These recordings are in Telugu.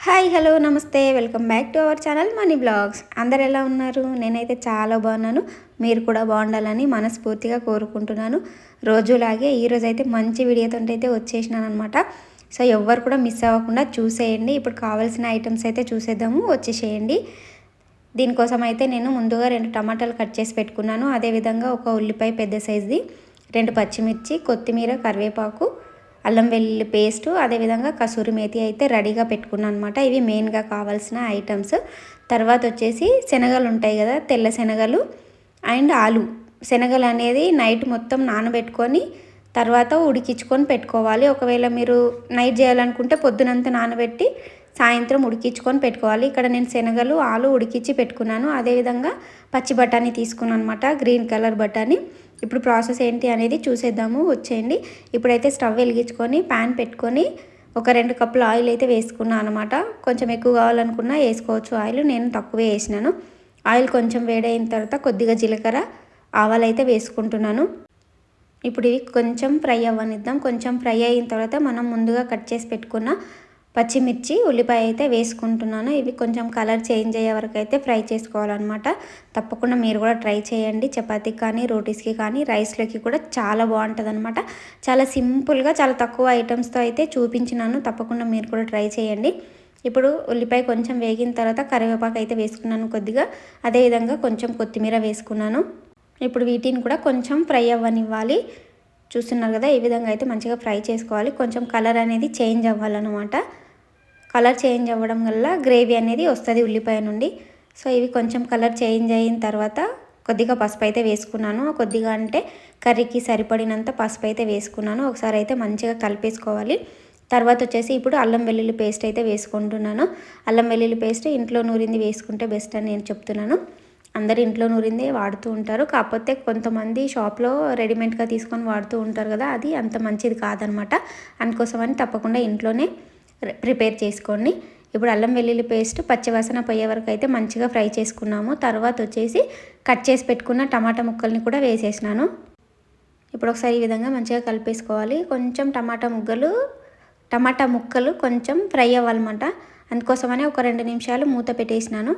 హాయ్ హలో నమస్తే welcome back to our channel money blogs. అందరు ఎలా ఉన్నారు? నేనైతే చాలా బాగున్నాను. మీరు కూడా బాగుండాలని మనస్ఫూర్తిగా కోరుకుంటున్నాను. రోజులాగే ఈరోజు అయితే మంచి వీడియోతో అయితే వచ్చేసినాను అనమాట. సో ఎవ్వరు కూడా మిస్ అవ్వకుండా చూసేయండి. ఇప్పుడు కావాల్సిన ఐటమ్స్ అయితే చూసేద్దాము, వచ్చేసేయండి. దీనికోసం అయితే నేను ముందుగా 2 టమాటాలు కట్ చేసి పెట్టుకున్నాను. అదేవిధంగా ఒక ఉల్లిపాయ పెద్ద సైజుది, 2 పచ్చిమిర్చి, కొత్తిమీర, కరివేపాకు, అల్లం వెల్లుల్లి పేస్టు, అదేవిధంగా కసూరి మేతి అయితే రెడీగా పెట్టుకున్నాను అనమాట. ఇవి మెయిన్గా కావాల్సిన ఐటమ్స్. తర్వాత వచ్చేసి శనగలు ఉంటాయి కదా, తెల్ల శనగలు అండ్ ఆలు. శనగలు అనేది నైట్ మొత్తం నానబెట్టుకొని తర్వాత ఉడికించుకొని పెట్టుకోవాలి. ఒకవేళ మీరు నైట్ చేయాలనుకుంటే పొద్దునంతా నానబెట్టి సాయంత్రం ఉడికించుకొని పెట్టుకోవాలి. ఇక్కడ నేను శనగలు ఆలు ఉడికించి పెట్టుకున్నాను. అదేవిధంగా పచ్చి బఠానీ తీసుకున్నాను అనమాట, గ్రీన్ కలర్ బఠానీ. ఇప్పుడు ప్రాసెస్ ఏంటి అనేది చూసేద్దాము, వచ్చేయండి. ఇప్పుడైతే స్టవ్ వెలిగించుకొని ప్యాన్ పెట్టుకొని ఒక 2 కప్పుల ఆయిల్ అయితే వేసుకున్నాను అనమాట. కొంచెం ఎక్కువ కావాలనుకున్నా వేసుకోవచ్చు ఆయిల్, నేను తక్కువే వేసినాను. ఆయిల్ కొంచెం వేడైన తర్వాత కొద్దిగా జీలకర్ర, ఆవాలు అయితే వేసుకుంటున్నాను. ఇప్పుడు ఇవి కొంచెం ఫ్రై అవ్వనిద్దాం. కొంచెం ఫ్రై అయిన తర్వాత మనం ముందుగా కట్ చేసి పెట్టుకున్న పచ్చిమిర్చి, ఉల్లిపాయ అయితే వేసుకుంటున్నాను. ఇవి కొంచెం కలర్ చేంజ్ అయ్యే వరకు అయితే ఫ్రై చేసుకోవాలన్నమాట. తప్పకుండా మీరు కూడా ట్రై చేయండి. చపాతీకి కానీ, రోటీస్కి కానీ, రైస్లోకి కూడా చాలా బాగుంటుంది అనమాట. చాలా సింపుల్గా, చాలా తక్కువ ఐటమ్స్తో అయితే చూపించినాను. తప్పకుండా మీరు కూడా ట్రై చేయండి. ఇప్పుడు ఉల్లిపాయ కొంచెం వేగిన తర్వాత కరివేపాకు అయితే వేసుకున్నాను కొద్దిగా. అదేవిధంగా కొంచెం కొత్తిమీర వేసుకున్నాను. ఇప్పుడు వీటిని కూడా కొంచెం ఫ్రై అవ్వనివ్వాలి. చూస్తున్నారు కదా, ఈ విధంగా అయితే మంచిగా ఫ్రై చేసుకోవాలి. కొంచెం కలర్ అనేది చేంజ్ అవ్వాలన్నమాట. కలర్ చేంజ్ అవ్వడం వల్ల గ్రేవీ అనేది వస్తుంది ఉల్లిపాయ నుండి. సో ఇవి కొంచెం కలర్ చేంజ్ అయిన తర్వాత కొద్దిగా పసుపు అయితే వేసుకున్నాను. కొద్దిగా అంటే కర్రీకి సరిపడినంత పసుపు అయితే వేసుకున్నాను. ఒకసారి అయితే మంచిగా కలిపేసుకోవాలి. తర్వాత వచ్చేసి ఇప్పుడు అల్లం వెల్లుల్లి పేస్ట్ అయితే వేసుకుంటున్నాను. అల్లం వెల్లుల్లి పేస్ట్ ఇంట్లో నూరింది వేసుకుంటే బెస్ట్ అని నేను చెప్తున్నాను. అందరు ఇంట్లో నూరిందే వాడుతూ ఉంటారు. కాకపోతే కొంతమంది షాప్లో రెడీమేడ్గా తీసుకొని వాడుతూ ఉంటారు కదా, అది అంత మంచిది కాదనమాట. అందుకోసమని తప్పకుండా ఇంట్లోనే ప్రిపేర్ చేసుకోండి. ఇప్పుడు అల్లం వెల్లుల్లి పేస్ట్ పచ్చివాసన పోయే వరకు అయితే మంచిగా ఫ్రై చేసుకున్నాము. తర్వాత వచ్చేసి కట్ చేసి పెట్టుకున్న టమాటా ముక్కల్ని కూడా వేసేసినాను. ఇప్పుడు ఒకసారి ఈ విధంగా మంచిగా కలిపేసుకోవాలి. కొంచెం టమాటా ముక్కలు కొంచెం ఫ్రై అవ్వాలన్నమాట. అందుకోసమని ఒక 2 నిమిషాలు మూత పెట్టేసినాను.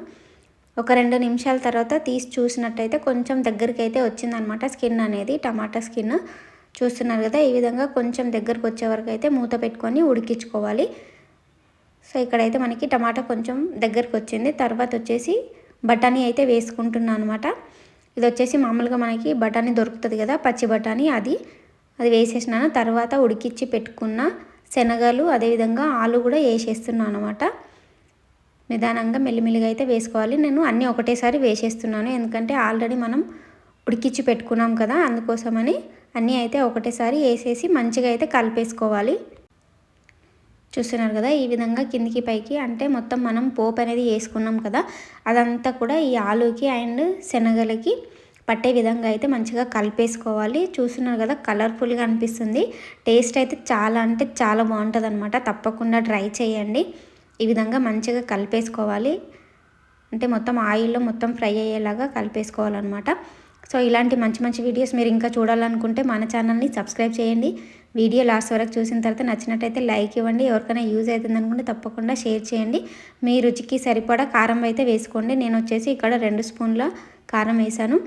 ఒక 2 నిమిషాల తర్వాత తీసి చూసినట్టయితే కొంచెం దగ్గరికి అయితే వచ్చిందనమాట స్కిన్ అనేది, టమాటా స్కిన్. చూస్తున్నారు కదా, ఈ విధంగా కొంచెం దగ్గరకు వచ్చే వరకు అయితే మూత పెట్టుకొని ఉడికించుకోవాలి. సో ఇక్కడైతే మనకి టమాటా కొంచెం దగ్గరకు వచ్చింది. తర్వాత వచ్చేసి బఠానీ అయితే వేసుకుంటున్నాను అనమాట. ఇది వచ్చేసి మామూలుగా మనకి బఠానీ దొరుకుతుంది కదా, పచ్చి బఠానీ, అది వేసేసినాను. తర్వాత ఉడికించి పెట్టుకున్న శనగలు, అదేవిధంగా ఆలు కూడా వేసేస్తున్నాను అనమాట. నిదానంగా మెల్లిమెల్లిగా అయితే వేసుకోవాలి. నేను అన్నీ ఒకటేసారి వేసేస్తున్నాను, ఎందుకంటే ఆల్రెడీ మనం ఉడికించి పెట్టుకున్నాం కదా, అందుకోసమని అన్నీ అయితే ఒకటేసారి వేసేసి మంచిగా అయితే కలిపేసుకోవాలి. చూస్తున్నారు కదా, ఈ విధంగా కిందికి పైకి అంటే మొత్తం మనం పోపు అనేది వేసుకున్నాం కదా, అదంతా కూడా ఈ ఆలుకి అండ్ శనగలకి పట్టే విధంగా అయితే మంచిగా కలిపేసుకోవాలి. చూస్తున్నారు కదా, కలర్ఫుల్గా అనిపిస్తుంది. టేస్ట్ అయితే చాలా అంటే చాలా బాగుంటుంది అనమాట. తప్పకుండా ట్రై చేయండి. ఈ విధంగా మంచిగా కలిపేసుకోవాలి. అంటే మొత్తం ఆయిల్లో మొత్తం ఫ్రై అయ్యేలాగా కలిపేసుకోవాలన్నమాట. సో ఇలాంటి మంచి మంచి వీడియోస్ మీరు ఇంకా చూడాలనుకుంటే మన ఛానల్ని సబ్స్క్రైబ్ చేయండి. వీడియో లాస్ట్ వరకు చూసిన తర్వాత నచ్చినట్టయితే లైక్ ఇవ్వండి. ఎవరికైనా యూజ్ అవుతుంది అనుకుంటే తప్పకుండా షేర్ చేయండి. మీ రుచికి సరిపడా కారం అయితే వేసుకోండి. నేను వచ్చేసి ఇక్కడ 2 స్పూన్ల కారం వేసాను,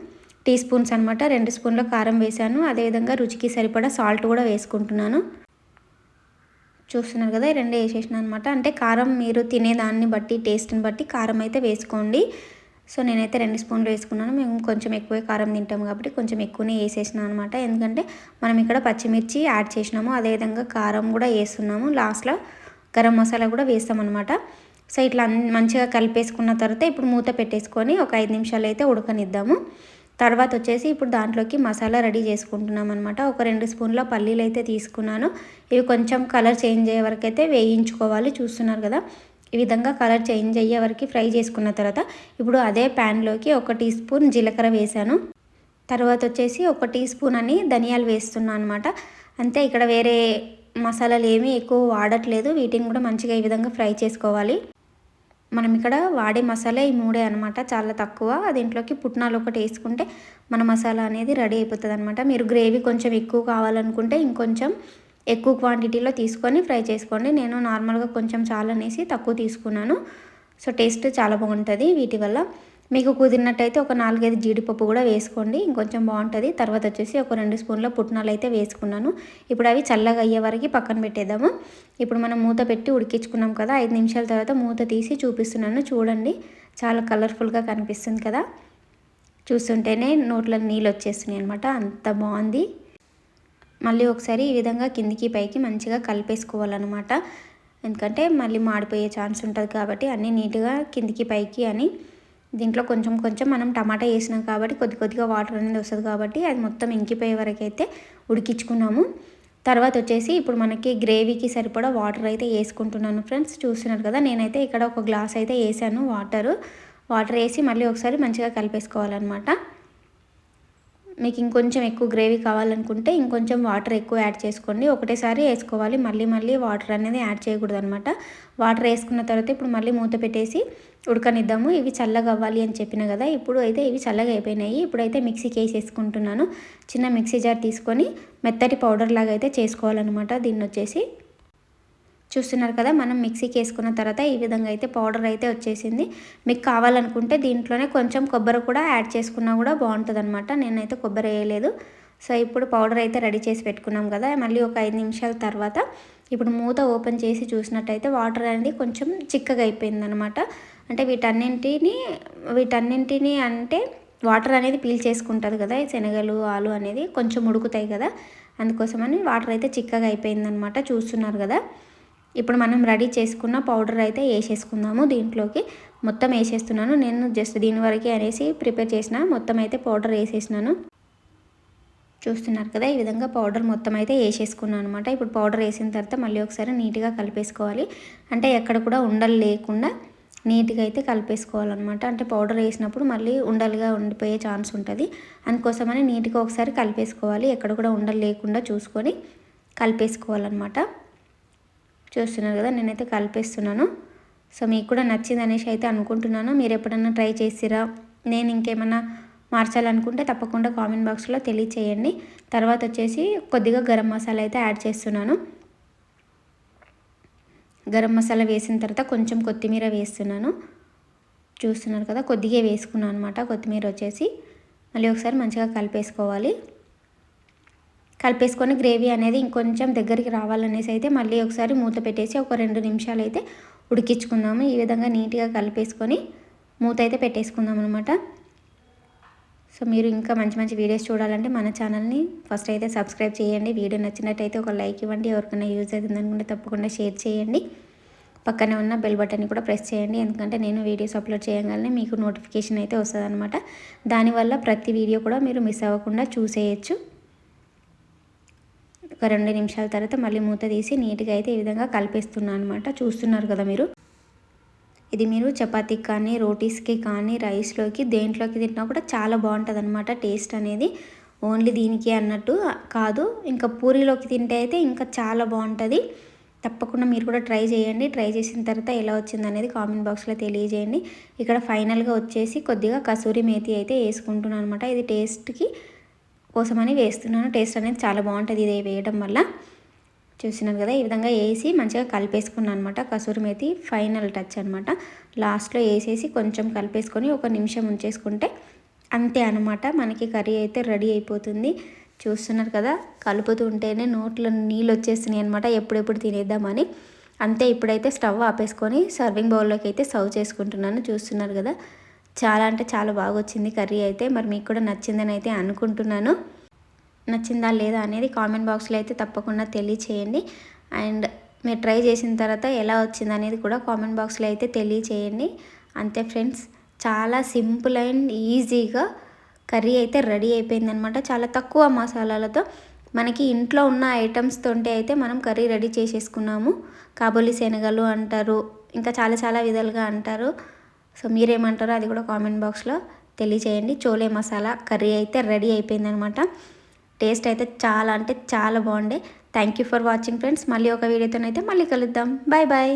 టీ స్పూన్స్ అనమాట. 2 స్పూన్ల కారం వేసాను. అదేవిధంగా రుచికి సరిపడా సాల్ట్ కూడా వేసుకుంటున్నాను. చూస్తున్నారు కదా, 2 వేసేసిన అనమాట. అంటే కారం మీరు తినేదాన్ని బట్టి, టేస్ట్ని బట్టి కారం అయితే వేసుకోండి. సో నేనైతే 2 స్పూన్లు వేసుకున్నాను. మేము కొంచెం ఎక్కువే కారం తింటాము కాబట్టి కొంచెం ఎక్కువనే వేసేసినాను అనమాట. ఎందుకంటే మనం ఇక్కడ పచ్చిమిర్చి యాడ్ చేసినాము, అదేవిధంగా కారం కూడా వేస్తున్నాము. లాస్ట్లో గరం మసాలా కూడా వేస్తామన్నమాట. సో ఇట్లా మంచిగా కలిపేసుకున్న తర్వాత ఇప్పుడు మూత పెట్టేసుకొని ఒక 5 నిమిషాలు అయితే ఉడకనిద్దాము. తర్వాత వచ్చేసి ఇప్పుడు దాంట్లోకి మసాలా రెడీ చేసుకుంటున్నాం అనమాట. ఒక 2 స్పూన్ల పల్లీలు అయితే తీసుకున్నాను. ఇవి కొంచెం కలర్ చేంజ్ అయ్యే వరకు అయితే వేయించుకోవాలి. చూస్తున్నారు కదా, ఈ విధంగా కలర్ చేంజ్ అయ్యే వరకు ఫ్రై చేసుకున్న తర్వాత ఇప్పుడు అదే ప్యాన్లోకి 1 టీ స్పూన్ జీలకర్ర వేసాను. తర్వాత వచ్చేసి 1 టీ స్పూన్ అని ధనియాలు వేస్తున్నాను అనమాట. అంతే, ఇక్కడ వేరే మసాలాలు ఏమీ ఎక్కువ వాడట్లేదు. వీటిని కూడా మంచిగా ఈ విధంగా ఫ్రై చేసుకోవాలి. మనం ఇక్కడ వాడే మసాలా ఈ 3 అనమాట, చాలా తక్కువ. దీంట్లోకి పుట్నాలు ఒకటి వేసుకుంటే మన మసాలా అనేది రెడీ అయిపోతుంది అనమాట. మీరు గ్రేవీ కొంచెం ఎక్కువ కావాలనుకుంటే ఇంకొంచెం ఎక్కువ క్వాంటిటీలో తీసుకొని ఫ్రై చేసుకోండి. నేను నార్మల్గా కొంచెం చాలా అనేసి తక్కువ తీసుకున్నాను. సో టేస్ట్ చాలా బాగుంటుంది వీటి వల్ల. మీకు కుదిరినట్టయితే ఒక 4-5 జీడిపప్పు కూడా వేసుకోండి, ఇంకొంచెం బాగుంటుంది. తర్వాత వచ్చేసి ఒక 2 స్పూన్ల పుట్నాలు అయితే వేసుకున్నాను. ఇప్పుడు అవి చల్లగా అయ్యే వరకు పక్కన పెట్టేద్దాము. ఇప్పుడు మనం మూత పెట్టి ఉడికించుకున్నాం కదా, 5 నిమిషాల తర్వాత మూత తీసి చూపిస్తున్నాను. చూడండి, చాలా కలర్ఫుల్గా కనిపిస్తుంది కదా, చూస్తుంటేనే నోట్లో నీళ్ళు వచ్చేస్తున్నాయి అనమాట, అంత బాగుంది. మళ్ళీ ఒకసారి ఈ విధంగా కిందికి పైకి మంచిగా కలిపేసుకోవాలన్నమాట. ఎందుకంటే మళ్ళీ మాడిపోయే ఛాన్స్ ఉంటుంది కాబట్టి అన్నీ నీట్గా కిందికి పైకి అని. దీంట్లో కొంచెం కొంచెం మనం టమాటా వేసినాం కాబట్టి కొద్దిగా వాటర్ అనేది వస్తుంది కాబట్టి అది మొత్తం ఇంకిపోయే వరకు అయితే ఉడికించుకున్నాము. తర్వాత వచ్చేసి ఇప్పుడు మనకి గ్రేవీకి సరిపడా వాటర్ అయితే వేసుకుంటున్నాను ఫ్రెండ్స్. చూస్తున్నారు కదా, నేనైతే ఇక్కడ ఒక గ్లాస్ అయితే వేసాను వాటర్ వేసి మళ్ళీ ఒకసారి మంచిగా కలిపేసుకోవాలన్నమాట. మీకు ఇంకొంచెం ఎక్కువ గ్రేవీ కావాలనుకుంటే ఇంకొంచెం వాటర్ ఎక్కువ యాడ్ చేసుకోండి. ఒకటేసారి వేసుకోవాలి, మళ్ళీ వాటర్ అనేది యాడ్ చేయకూడదు అనమాట. వాటర్ వేసుకున్న తర్వాత ఇప్పుడు మళ్ళీ మూత పెట్టేసి ఉడకనిద్దాము. ఇవి చల్లగా అవ్వాలి అని చెప్పిన కదా, ఇప్పుడు అయితే ఇవి చల్లగా అయిపోయినాయి. ఇప్పుడైతే మిక్సీకి వేసేసుకుంటున్నాను. చిన్న మిక్సీ జార్ తీసుకొని మెత్తటి పౌడర్ లాగా అయితే చేసుకోవాలన్నమాట. దీన్ని వచ్చేసి చూస్తున్నారు కదా, మనం మిక్సీకి వేసుకున్న తర్వాత ఈ విధంగా అయితే పౌడర్ అయితే వచ్చేసింది. మీకు కావాలనుకుంటే దీంట్లోనే కొంచెం కొబ్బరి కూడా యాడ్ చేసుకున్నా కూడా బాగుంటుంది అనమాట. నేనైతే కొబ్బరి వేయలేదు. సో ఇప్పుడు పౌడర్ అయితే రెడీ చేసి పెట్టుకున్నాం కదా, మళ్ళీ ఒక 5 నిమిషాల తర్వాత ఇప్పుడు మూత ఓపెన్ చేసి చూసినట్టయితే వాటర్ అనేది కొంచెం చిక్కగా అయిపోయిందనమాట. అంటే వీటన్నింటినీ అంటే వాటర్ అనేది పీల్ చేసుకుంటుంది కదా, ఈ శనగలు ఆలు అనేది కొంచెం ఉడుకుతాయి కదా, అందుకోసమని వాటర్ అయితే చిక్కగా అయిపోయిందనమాట. చూస్తున్నారు కదా, ఇప్పుడు మనం రెడీ చేసుకున్న పౌడర్ అయితే వేసేసుకుందాము. దీంట్లోకి మొత్తం వేసేస్తున్నాను. నేను జస్ట్ దీని వరకే అనేసి ప్రిపేర్ చేసిన మొత్తం అయితే పౌడర్ వేసేసినాను. చూస్తున్నారు కదా, ఈ విధంగా పౌడర్ మొత్తం అయితే వేసేసుకున్నాను అనమాట. ఇప్పుడు పౌడర్ వేసిన తర్వాత మళ్ళీ ఒకసారి నీట్గా కలిపేసుకోవాలి. అంటే ఎక్కడ కూడా ఉండలు లేకుండా నీట్గా అయితే కలిపేసుకోవాలన్నమాట. అంటే పౌడర్ వేసినప్పుడు మళ్ళీ ఉండలుగా ఉండిపోయే ఛాన్స్ ఉంటుంది, అందుకోసమని నీట్గా ఒకసారి కలిపేసుకోవాలి. ఎక్కడ కూడా ఉండలు లేకుండా చూసుకొని కలిపేసుకోవాలన్నమాట. చూస్తున్నారు కదా, నేనైతే కలిపేస్తున్నాను. సో మీకు కూడా నచ్చింది అనేసి అయితే అనుకుంటున్నాను. మీరు ఎప్పుడన్నా ట్రై చేసిరా, నేను ఇంకేమన్నా మార్చాలనుకుంటే తప్పకుండా కామెంట్ బాక్స్లో తెలియచేయండి. తర్వాత వచ్చేసి కొద్దిగా గరం మసాలా అయితే యాడ్ చేస్తున్నాను. గరం మసాలా వేసిన తర్వాత కొంచెం కొత్తిమీర వేస్తున్నాను. చూస్తున్నారు కదా, కొద్దిగా వేసుకున్నాను అనమాట కొత్తిమీర వచ్చేసి. మళ్ళీ ఒకసారి మంచిగా కలిపేసుకోవాలి. కలిపేసుకొని గ్రేవీ అనేది ఇంకొంచెం దగ్గరికి రావాలనేసి అయితే మళ్ళీ ఒకసారి మూత పెట్టేసి ఒక 2 నిమిషాలు అయితే ఉడికించుకుందాము. ఈ విధంగా నీట్గా కలిపేసుకొని మూత అయితే పెట్టేసుకుందాం అనమాట. సో మీరు ఇంకా మంచి వీడియోస్ చూడాలంటే మన ఛానల్ని ఫస్ట్ అయితే సబ్స్క్రైబ్ చేయండి. వీడియో నచ్చినట్టయితే ఒక లైక్ ఇవ్వండి. ఎవరికైనా యూజ్ అవుతుంది అనుకుంటే తప్పకుండా షేర్ చేయండి. పక్కనే ఉన్న బెల్ బటన్ని కూడా ప్రెస్ చేయండి, ఎందుకంటే నేను వీడియోస్ అప్లోడ్ చేయగానే మీకు నోటిఫికేషన్ అయితే వస్తుంది అనమాట. దానివల్ల ప్రతి వీడియో కూడా మీరు మిస్ అవ్వకుండా చూసేయచ్చు. ఒక 2 నిమిషాల తర్వాత మళ్ళీ మూత తీసి నీట్గా అయితే ఈ విధంగా కలిపేస్తున్నాను అనమాట. చూస్తున్నారు కదా మీరు, ఇది మీరు చపాతీకి కానీ రోటీస్కి కానీ రైస్లోకి దేంట్లోకి తింటున్నా కూడా చాలా బాగుంటుంది అనమాట. టేస్ట్ అనేది ఓన్లీ దీనికి అన్నట్టు కాదు, ఇంకా పూరీలోకి తింటే అయితే ఇంకా చాలా బాగుంటుంది. తప్పకుండా మీరు కూడా ట్రై చేయండి. ట్రై చేసిన తర్వాత ఎలా వచ్చింది అనేది కామెంట్ బాక్స్లో తెలియజేయండి. ఇక్కడ ఫైనల్గా వచ్చేసి కొద్దిగా కసూరి మేతి అయితే వేసుకుంటున్నాను అనమాట. ఇది టేస్ట్కి కోసమని వేస్తున్నాను. టేస్ట్ అనేది చాలా బాగుంటుంది ఇది వేయడం వల్ల. చూసినారు కదా, ఈ విధంగా వేసి మంచిగా కలిపేసుకున్నాను అనమాట. కసూరి మేతి ఫైనల్ టచ్ అనమాట. లాస్ట్లో వేసేసి కొంచెం కలిపేసుకొని ఒక నిమిషం ఉంచేసుకుంటే అంతే అనమాట, మనకి కర్రీ అయితే రెడీ అయిపోతుంది. చూస్తున్నారు కదా, కలుపుతూ ఉంటేనే నోట్లో నీళ్ళు వచ్చేస్తున్నాయి అనమాట, ఎప్పుడెప్పుడు తినేద్దామని. అంతే, ఇప్పుడైతే స్టవ్ ఆపేసుకొని సర్వింగ్ బౌల్లోకి అయితే సర్వ్ చేసుకుంటున్నాను. చూస్తున్నారు కదా, చాలా అంటే చాలా బాగా వచ్చింది కర్రీ అయితే. మరి మీకు కూడా నచ్చిందని అయితే అనుకుంటున్నాను. నచ్చిందా లేదా అనేది కామెంట్ బాక్స్లో అయితే తప్పకుండా తెలియచేయండి. అండ్ మీరు ట్రై చేసిన తర్వాత ఎలా వచ్చింది అనేది కూడా కామెంట్ బాక్స్లో అయితే తెలియచేయండి. అంతే ఫ్రెండ్స్, చాలా సింపుల్ అండ్ ఈజీగా కర్రీ అయితే రెడీ అయిపోయిందనమాట. చాలా తక్కువ మసాలాలతో మనకి ఇంట్లో ఉన్న ఐటమ్స్ తోటి అయితే మనం కర్రీ రెడీ చేసేసుకున్నాము. కాబూలి శనగలు అంటారు, ఇంకా చాలా విధాలుగా అంటారు. సో మీరేమంటారో అది కూడా కామెంట్ బాక్స్లో తెలియచేయండి. చోలే మసాలా కర్రీ అయితే రెడీ అయిపోయిందనమాట. టేస్ట్ అయితే చాలా అంటే చాలా బాగుండే. Thank you for watching friends. మళ్ళీ ఒక వీడియోతోనైతే మళ్ళీ కలుద్దాం. Bye bye.